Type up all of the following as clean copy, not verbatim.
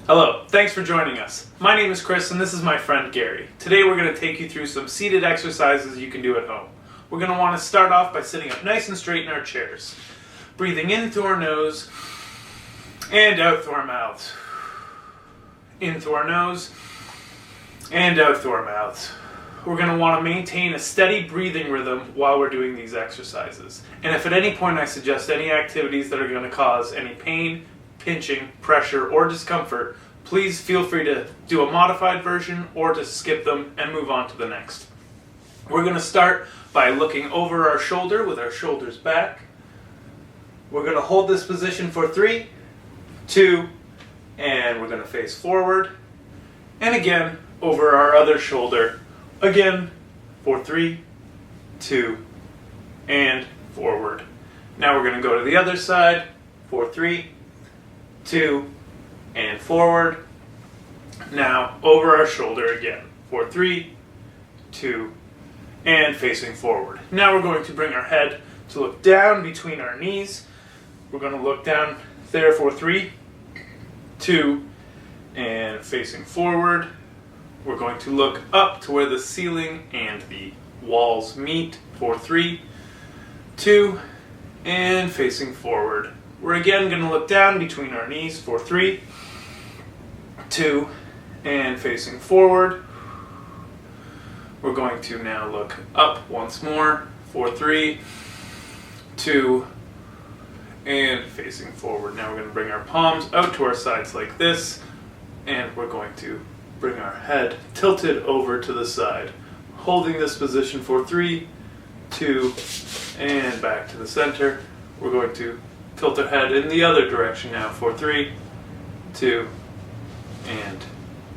Hello, thanks for joining us. My name is Chris and this is my friend Gary. Today we're going to take you through some seated exercises you can do at home. We're going to want to start off by sitting up nice and straight in our chairs. Breathing in through our nose and out through our mouths. In through our nose and out through our mouths. We're going to want to maintain a steady breathing rhythm while we're doing these exercises. And if at any point I suggest any activities that are going to cause any pain, pinching, pressure, or discomfort, please feel free to do a modified version or to skip them and move on to the next. We're going to start by looking over our shoulder with our shoulders back. We're going to hold this position for 3, 2, and we're going to face forward. And again, over our other shoulder. Again, for 3, 2, and forward. Now we're going to go to the other side for 3, 2, and forward. Now over our shoulder again for 3, 2, and facing forward. Now we're going to bring our head to look down between our knees. We're going to look down there for 3, 2, and facing forward. We're going to look up to where the ceiling and the walls meet for 3, 2, and facing forward. We're again going to look down between our knees for 3, 2, and facing forward. We're going to now look up once more for 3, 2, and facing forward. Now we're going to bring our palms out to our sides like this, and we're going to bring our head tilted over to the side, holding this position for 3, 2, and back to the center. We're going to tilt our head in the other direction now for 3, 2, and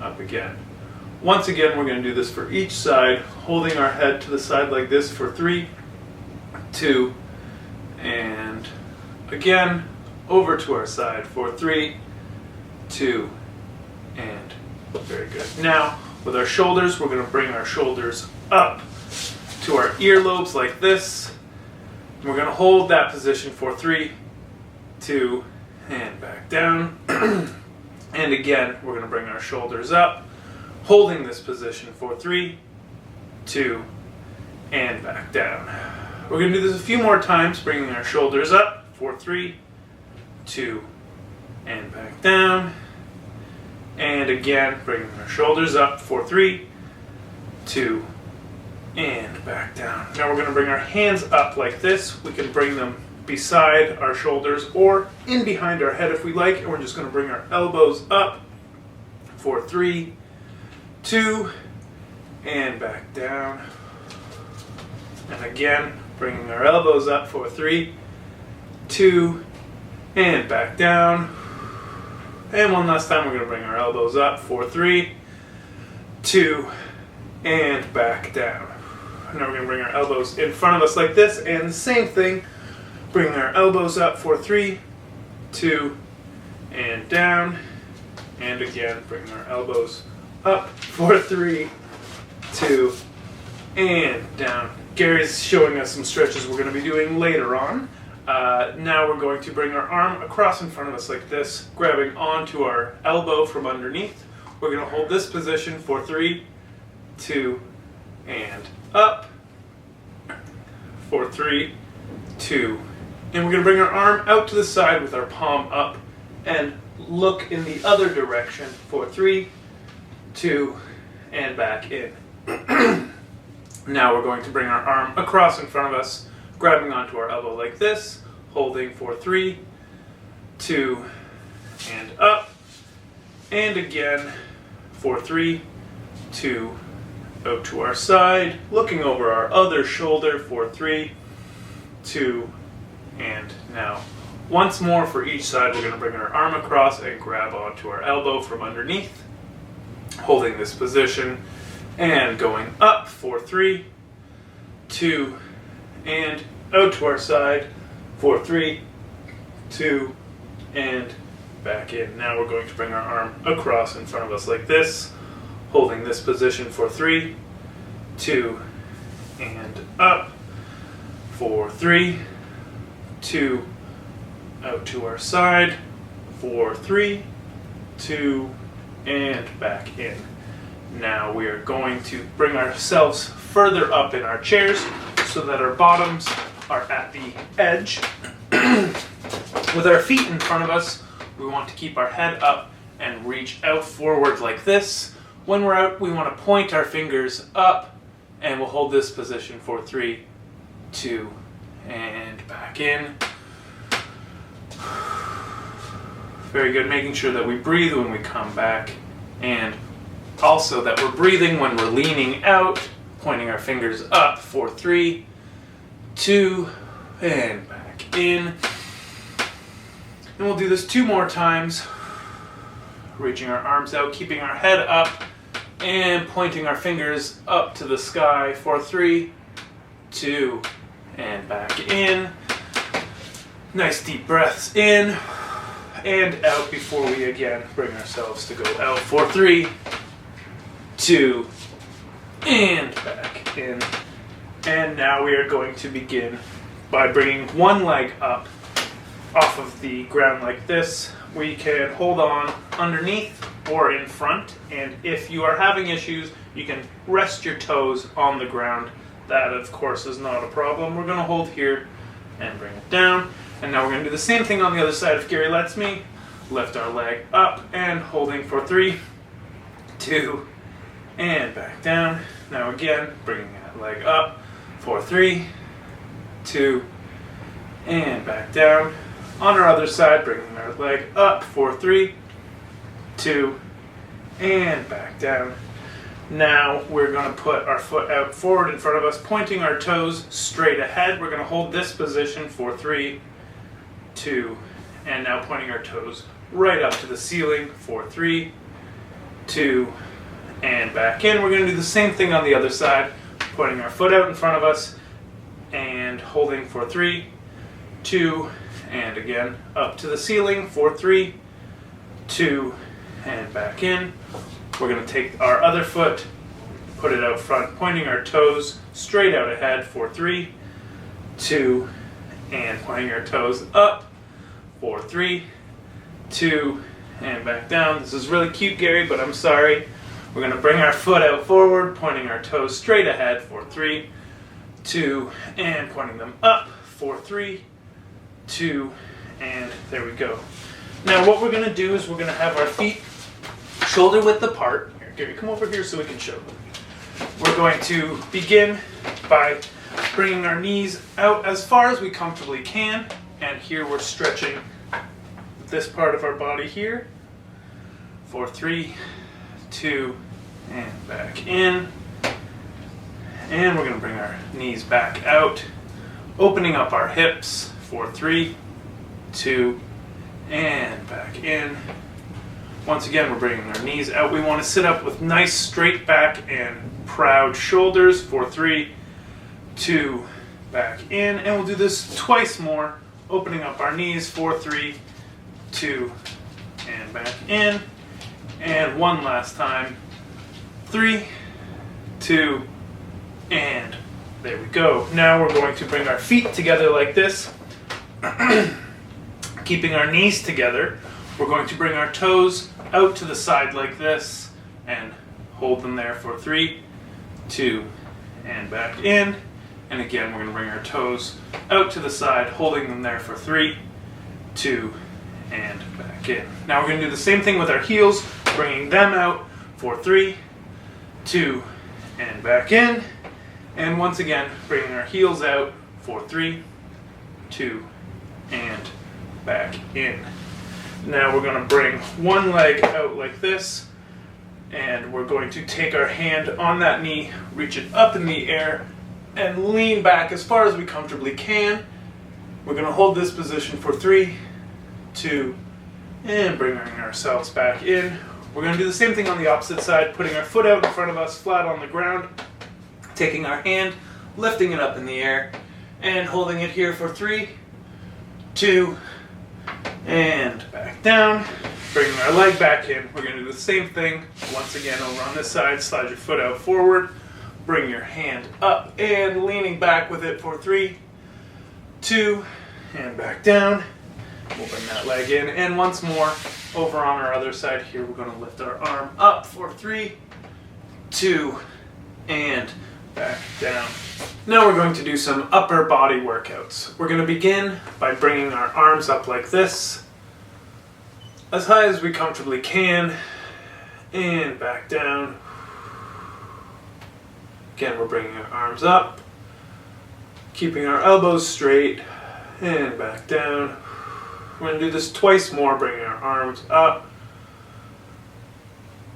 up again. Once again, we're going to do this for each side, holding our head to the side like this for 3, 2, and again, over to our side for 3, 2, and very good. Now, with our shoulders, we're going to bring our shoulders up to our earlobes like this. We're going to hold that position for 3, 2, and back down. And again, we're going to bring our shoulders up, holding this position for 3, 2, and back down. We're going to do this a few more times, bringing our shoulders up for 3, 2, and back down. And again, bringing our shoulders up for 3, 2, and back down. Now we're going to bring our hands up like this. We can bring them beside our shoulders or in behind our head if we like. And we're just going to bring our elbows up for 3, 2, and back down. And again, bringing our elbows up for 3, 2, and back down. And one last time, we're going to bring our elbows up for 3, 2, and back down. Now we're going to bring our elbows in front of us like this, and the same thing, bringing our elbows up for 3, 2, and down. And again, bringing our elbows up for 3, 2, and down. Gary's showing us some stretches we're going to be doing later on. Now we're going to bring our arm across in front of us like this, grabbing onto our elbow from underneath. We're going to hold this position for 3, 2, and up. For 3, 2, and we're going to bring our arm out to the side with our palm up and look in the other direction for 3, 2, and back in. Now we're going to bring our arm across in front of us, grabbing onto our elbow like this, holding for 3, 2, and up. And again for 3, 2, out to our side, looking over our other shoulder for 3, 2, and now once more for each side, we're going to bring our arm across and grab onto our elbow from underneath, holding this position and going up for 3, 2, and out to our side for 3, 2, and back in. Now we're going to bring our arm across in front of us like this, holding this position for 3, 2, and up for 3, 2, out to our side for 3, 2, and back in. Now we are going to bring ourselves further up in our chairs so that our bottoms are at the edge. With our feet in front of us, we want to keep our head up and reach out forward like this. When we're out, we want to point our fingers up, and we'll hold this position for 3, 2, and back in. Very good, making sure that we breathe when we come back, and also that we're breathing when we're leaning out, pointing our fingers up for 3, 2, and back in. And we'll do this 2 more times, reaching our arms out, keeping our head up, and pointing our fingers up to the sky for 3, 2, and back in. Nice deep breaths in and out before we again bring ourselves to go out for 3, 2, and back in. And now we are going to begin by bringing one leg up off of the ground like this. We can hold on underneath or in front, and if you are having issues, you can rest your toes on the ground. That, of course, is not a problem. We're going to hold here and bring it down. And now we're going to do the same thing on the other side if Gary lets me. Lift our leg up and holding for 3, 2, and back down. Now again, bringing that leg up for 3, 2, and back down. On our other side, bringing our leg up for 3, 2, and back down. Now we're going to put our foot out forward in front of us, pointing our toes straight ahead. We're going to hold this position for 3, 2, and now pointing our toes right up to the ceiling for 3, 2, and back in. We're going to do the same thing on the other side, pointing our foot out in front of us and holding for 3, 2, and again up to the ceiling for 3, 2, and back in. We're going to take our other foot, put it out front, pointing our toes straight out ahead for 3, 2, and pointing our toes up for 3, 2, and back down. This is really cute, Gary, but I'm sorry. We're going to bring our foot out forward, pointing our toes straight ahead for 3, 2, and pointing them up for 3, 2, and there we go. Now what we're going to do is we're going to have our feet shoulder width apart. Here, Gary, come over here so we can show them. We're going to begin by bringing our knees out as far as we comfortably can, and here we're stretching this part of our body here for 3, 2, and back in. And we're going to bring our knees back out, opening up our hips for 3, 2, and back in. Once again, we're bringing our knees out. We want to sit up with nice straight back and proud shoulders for 3, 2, back in. And we'll do this twice more, opening up our knees for 3, 2, and back in. And one last time. 3, 2, and there we go. Now we're going to bring our feet together like this, keeping our knees together. We're going to bring our toes out to the side like this and hold them there for 3, 2, and back in. And again, we're going to bring our toes out to the side, holding them there for 3, 2, and back in. Now we're going to do the same thing with our heels, bringing them out for 3, 2, and back in. And once again, bringing our heels out for 3, 2, and back in. Now we're going to bring one leg out like this, and we're going to take our hand on that knee, reach it up in the air, and lean back as far as we comfortably can. We're going to hold this position for 3, 2, and bringing ourselves back in. We're going to do the same thing on the opposite side, putting our foot out in front of us, flat on the ground, taking our hand, lifting it up in the air, and holding it here for 3, 2, and back down. Bringing our leg back in. We're going to do the same thing once again over on this side. Slide your foot out forward, bring your hand up, and leaning back with it for 3, 2, and back down. We'll bring that leg in, and once more, over on our other side here, we're going to lift our arm up for 3, 2, and back down. Now we're going to do some upper body workouts. We're going to begin by bringing our arms up like this, as high as we comfortably can, and back down. Again, we're bringing our arms up, keeping our elbows straight, and back down. We're going to do this twice more, bringing our arms up,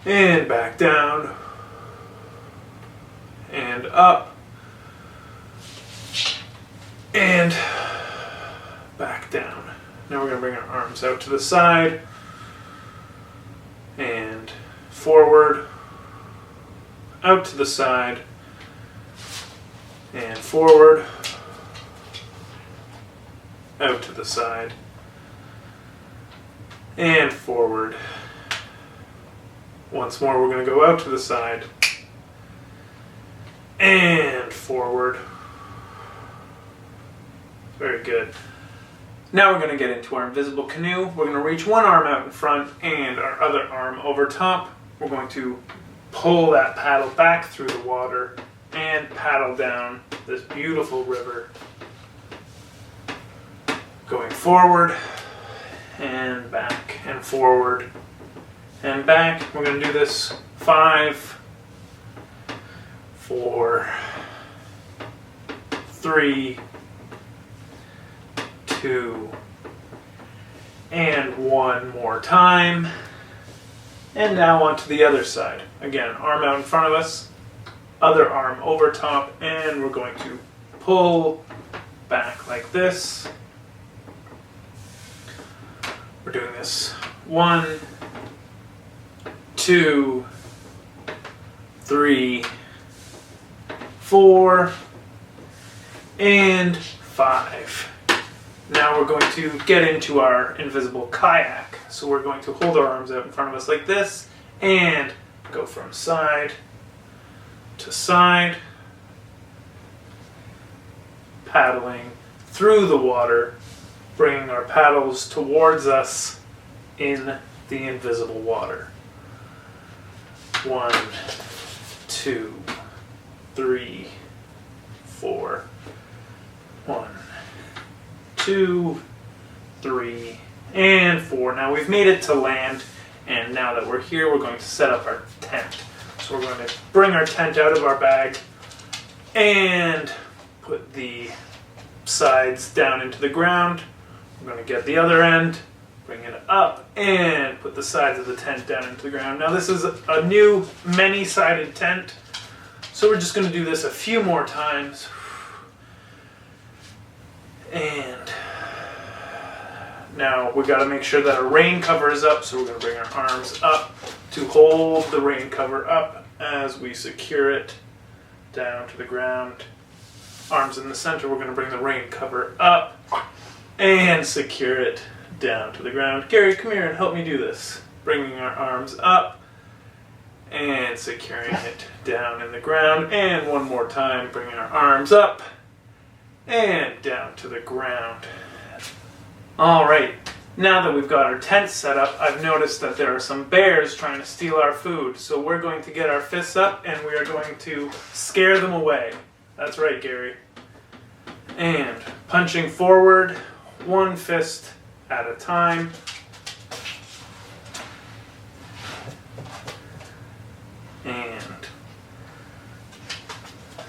and back down, and up, and back down. Now we're going to bring our arms out to the side, and forward, out to the side, and forward, out to the side, and forward. Once more, we're going to go out to the side, and forward. Very good. Now we're going to get into our invisible canoe. We're going to reach one arm out in front and our other arm over top. We're going to pull that paddle back through the water and paddle down this beautiful river. Going forward and back and forward and back. We're going to do this 5, 4, 3, 2, and 1 more time. And now onto the other side. Again, arm out in front of us, other arm over top, and we're going to pull back like this. We're doing this 1, 2, 3, 4, and 5. Now we're going to get into our invisible kayak. So we're going to hold our arms out in front of us like this and go from side to side, paddling through the water, bringing our paddles towards us in the invisible water. 1, 2, 3, 4. 1, 2, 3, and 4. Now we've made it to land, and now that we're here, we're going to set up our tent. So we're going to bring our tent out of our bag and put the sides down into the ground. We're going to get the other end, bring it up, and put the sides of the tent down into the ground. Now this is a new many-sided tent, so we're just going to do this a few more times. And now we got to make sure that our rain cover is up, so we're going to bring our arms up to hold the rain cover up as we secure it down to the ground. Arms in the center, we're going to bring the rain cover up and secure it down to the ground. Gary, come here and help me do this. Bringing our arms up and securing it down in the ground. And one more time, bringing our arms up and down to the ground. All right, now that we've got our tent set up, I've noticed that there are some bears trying to steal our food. So we're going to get our fists up and we are going to scare them away. That's right, Gary. And punching forward, one fist at a time. And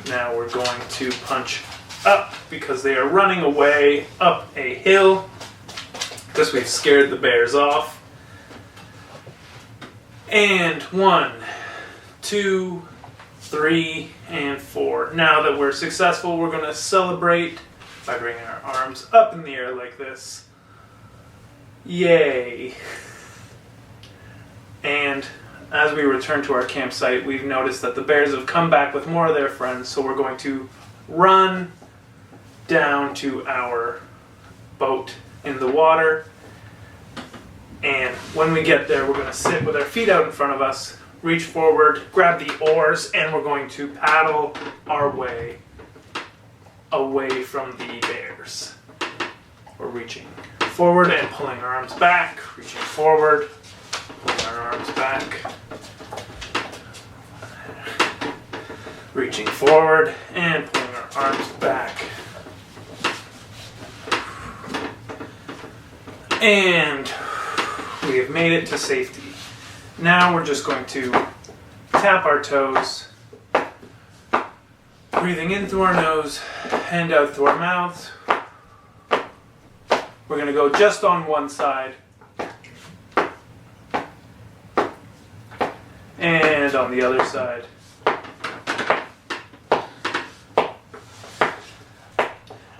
now we're going to punch up because they are running away up a hill because we've scared the bears off. And 1, 2, 3, and 4. Now that we're successful, we're going to celebrate by bringing our arms up in the air like this. Yay! And as we return to our campsite, we've noticed that the bears have come back with more of their friends, so we're going to run down to our boat in the water. And when we get there, we're going to sit with our feet out in front of us, reach forward, grab the oars, and we're going to paddle our way away from the bears. We're reaching forward and pulling our arms back, reaching forward, pulling our arms back, reaching forward and pulling our arms back. And we have made it to safety. Now we're just going to tap our toes, breathing in through our nose and out through our mouths. We're going to go just on one side and on the other side.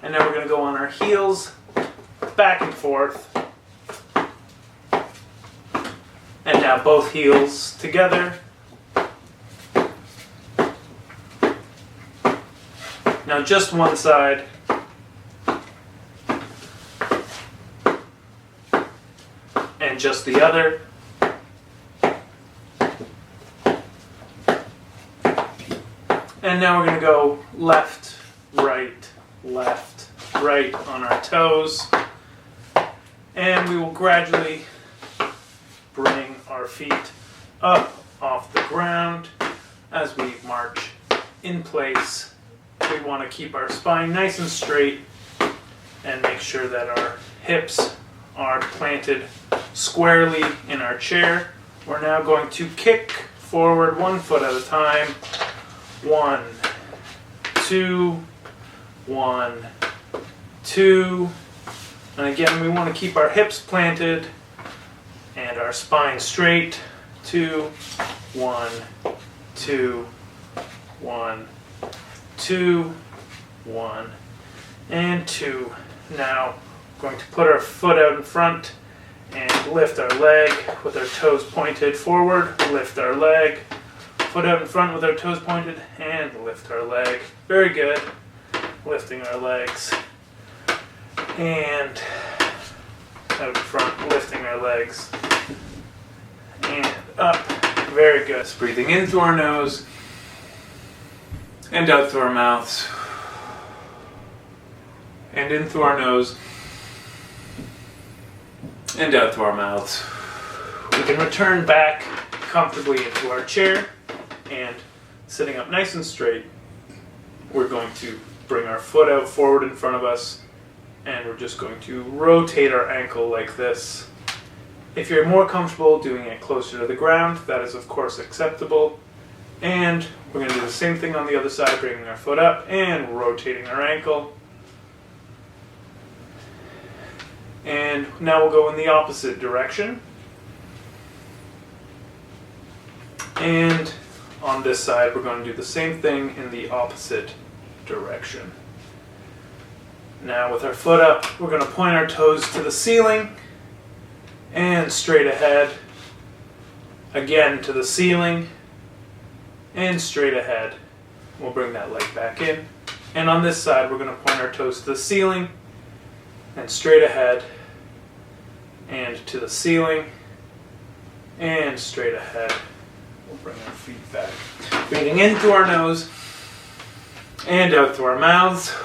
And now we're going to go on our heels, back and forth. And now both heels together. Now just one side. And just the other. And now we're going to go left, right on our toes. And we will gradually bring our feet up off the ground as we march in place. We want to keep our spine nice and straight and make sure that our hips are planted squarely in our chair. We're now going to kick forward 1 foot at a time. 1, 2, 1, 2. And again, we want to keep our hips planted and our spine straight. 2, 1, 2, 1, 2, 1, and 2. Now, we're going to put our foot out in front and lift our leg with our toes pointed forward. Lift our leg. Foot out in front with our toes pointed and lift our leg. Very good. Lifting our legs. And out in front, lifting our legs. And up. Very good. Breathing in through our nose and out through our mouths. And in through our nose and out through our mouths. We can return back comfortably into our chair, and sitting up nice and straight, we're going to bring our foot out forward in front of us, and we're just going to rotate our ankle like this. If you're more comfortable doing it closer to the ground, that is of course acceptable. And we're going to do the same thing on the other side, bringing our foot up and rotating our ankle. And now we'll go in the opposite direction. And on this side, we're going to do the same thing in the opposite direction. Now with our foot up, we're going to point our toes to the ceiling and straight ahead. Again to the ceiling and straight ahead. We'll bring that leg back in. And on this side, we're going to point our toes to the ceiling and straight ahead and to the ceiling and straight ahead. We'll bring our feet back. Breathing in through our nose and out through our mouths.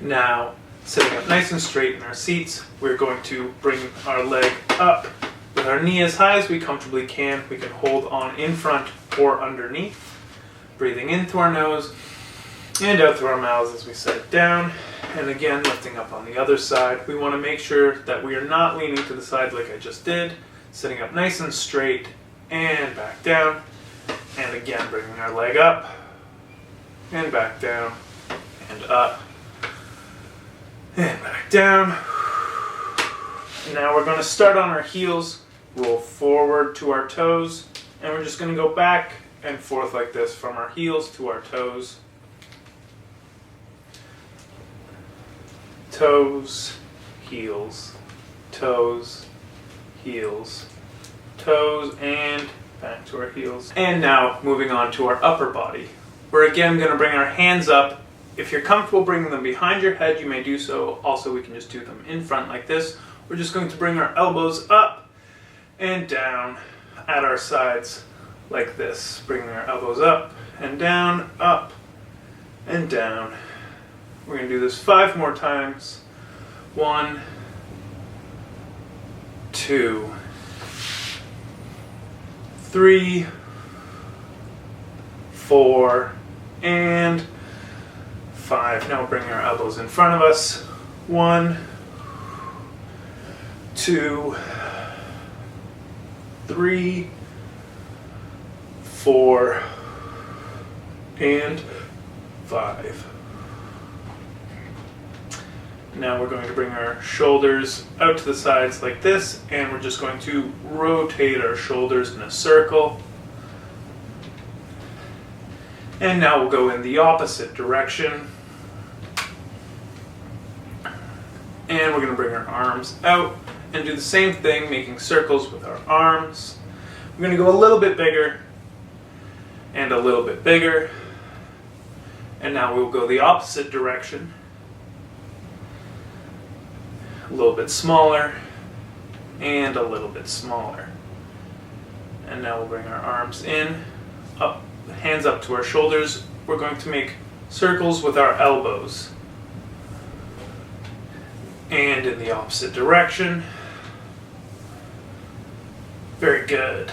Now, sitting up nice and straight in our seats, we're going to bring our leg up with our knee as high as we comfortably can. We can hold on in front or underneath. Breathing in through our nose and out through our mouths as we set it down. And again, lifting up on the other side. We want to make sure that we are not leaning to the side like I just did. Sitting up nice and straight and back down. And again, bringing our leg up and back down and up and back down. Now we're going to start on our heels, roll forward to our toes, and we're just going to go back and forth like this from our heels to our toes. Toes, heels, toes, heels, toes, and back to our heels. And now moving on to our upper body. We're again going to bring our hands up. If you're comfortable bringing them behind your head, you may do so. Also, we can just do them in front like this. We're just going to bring our elbows up and down at our sides like this. Bringing our elbows up and down, up and down. We're going to do this 5 more times. 1, 2, 3, 4, and 5. Now we'll bring our elbows in front of us. 1, 2, 3, 4, and 5. Now we're going to bring our shoulders out to the sides like this, and we're just going to rotate our shoulders in a circle. And now we'll go in the opposite direction. And we're going to bring our arms out and do the same thing, making circles with our arms. We're going to go a little bit bigger and a little bit bigger. And now we'll go the opposite direction. A little bit smaller and a little bit smaller. And now we'll bring our arms in, up, hands up to our shoulders. We're going to make circles with our elbows. And in the opposite direction. Very good.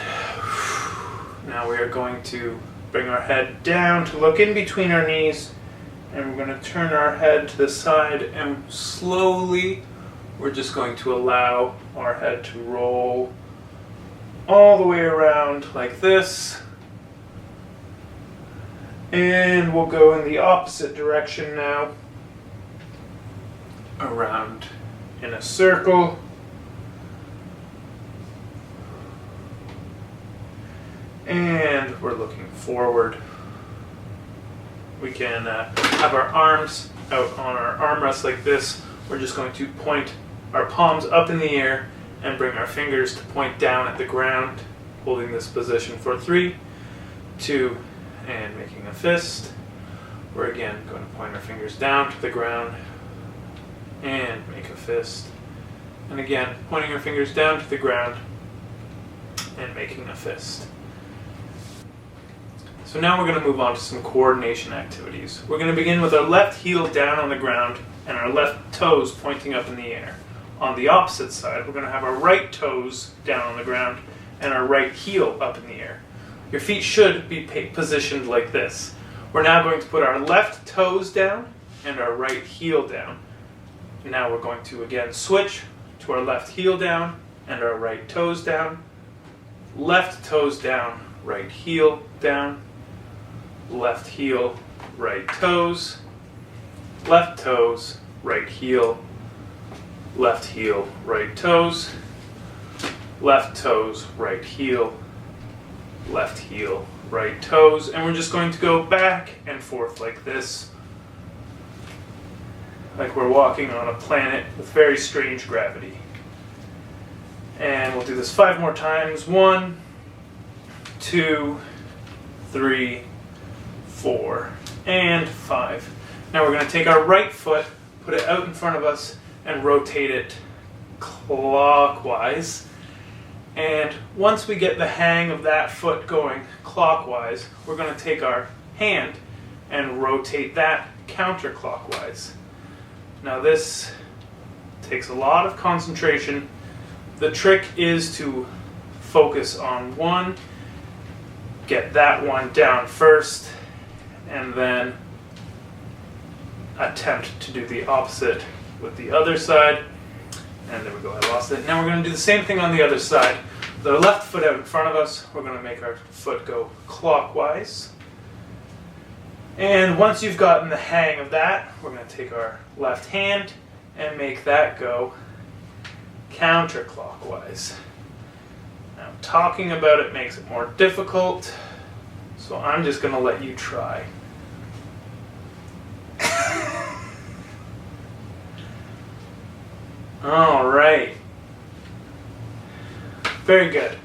Now we are going to bring our head down to look in between our knees, and we're going to turn our head to the side, and slowly we're just going to allow our head to roll all the way around like this. And we'll go in the opposite direction now, around in a circle. And we're looking forward. We can have our arms out on our armrests like this. We're just going to point our palms up in the air and bring our fingers to point down at the ground, holding this position for 3, 2, and making a fist. We're again going to point our fingers down to the ground and make a fist. And again, pointing our fingers down to the ground and making a fist. So now we're going to move on to some coordination activities. We're going to begin with our left heel down on the ground and our left toes pointing up in the air. On the opposite side, we're going to have our right toes down on the ground and our right heel up in the air. Your feet should be positioned like this. We're now going to put our left toes down and our right heel down. Now we're going to again switch to our left heel down and our right toes down. Left toes down, right heel down. Left heel, right toes. Left toes, right heel. Left heel, right toes. Left toes, right heel. Left heel, right toes. And we're just going to go back and forth like this. Like we're walking on a planet with very strange gravity. And we'll do this 5 more times. 1, 2, 3, 4, and 5. Now we're going to take our right foot, put it out in front of us, and rotate it clockwise. And once we get the hang of that foot going clockwise, we're going to take our hand and rotate that counterclockwise. Now this takes a lot of concentration. The trick is to focus on one, get that one down first, and then attempt to do the opposite with the other side. And there we go, I lost it. Now we're going to do the same thing on the other side. With our left foot out in front of us, we're going to make our foot go clockwise. And once you've gotten the hang of that, we're going to take our left hand and make that go counterclockwise. Now, talking about it makes it more difficult, so I'm just going to let you try. All right. Very good.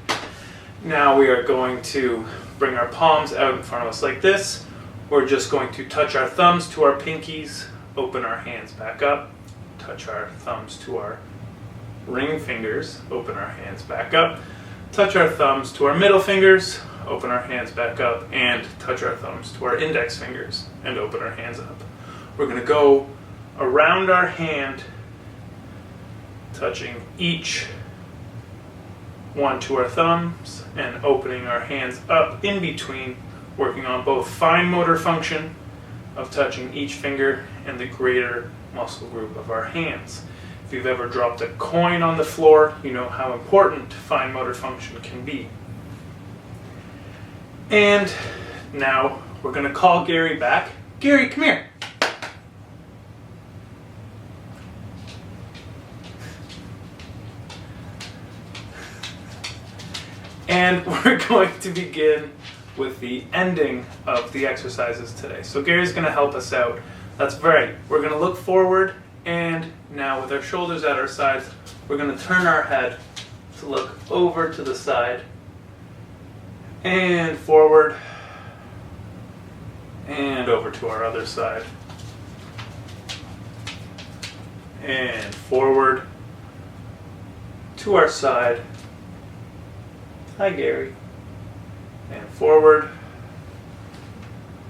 Now we are going to bring our palms out in front of us like this. We're just going to touch our thumbs to our pinkies, open our hands back up, touch our thumbs to our ring fingers, open our hands back up, touch our thumbs to our middle fingers, open our hands back up, and touch our thumbs to our index fingers and open our hands up. We're going to go around our hand, touching each one to our thumbs and opening our hands up in between, working on both fine motor function of touching each finger and the greater muscle group of our hands. If you've ever dropped a coin on the floor, you know how important fine motor function can be. And now we're going to call Gary back. Gary, come here. And we're going to begin with the ending of the exercises today. So Gary's going to help us out. That's right. We're going to look forward, and now with our shoulders at our sides, we're going to turn our head to look over to the side and forward and over to our other side and forward to our side. Hi, Gary. And forward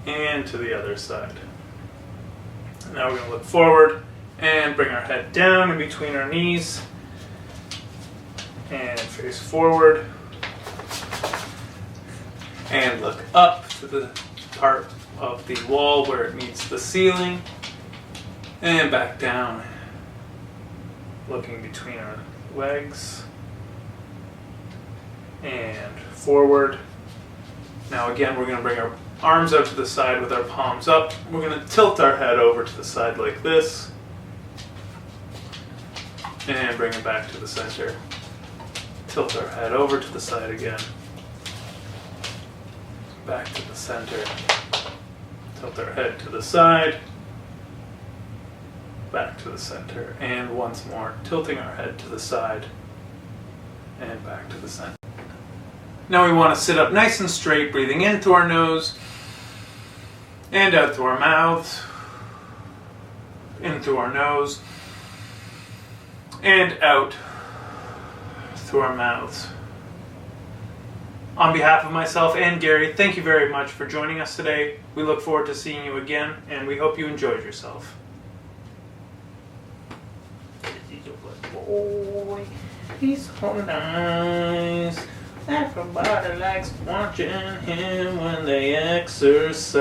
and to the other side. Now we're going to look forward and bring our head down in between our knees and face forward and look up to the part of the wall where it meets the ceiling and back down, looking between our legs and forward. Now again, we're going to bring our arms out to the side with our palms up. We're going to tilt our head over to the side like this and bring it back to the center. Tilt our head over to the side again, back to the center. Tilt our head to the side, back to the center, and once more, tilting our head to the side and back to the center. Now we want to sit up nice and straight, breathing in through our nose and out through our mouths. In through our nose and out through our mouths. On behalf of myself and Gary, thank you very much for joining us today. We look forward to seeing you again, and we hope you enjoyed yourself. He's a good boy. He's so nice. Everybody likes watching him when they exercise.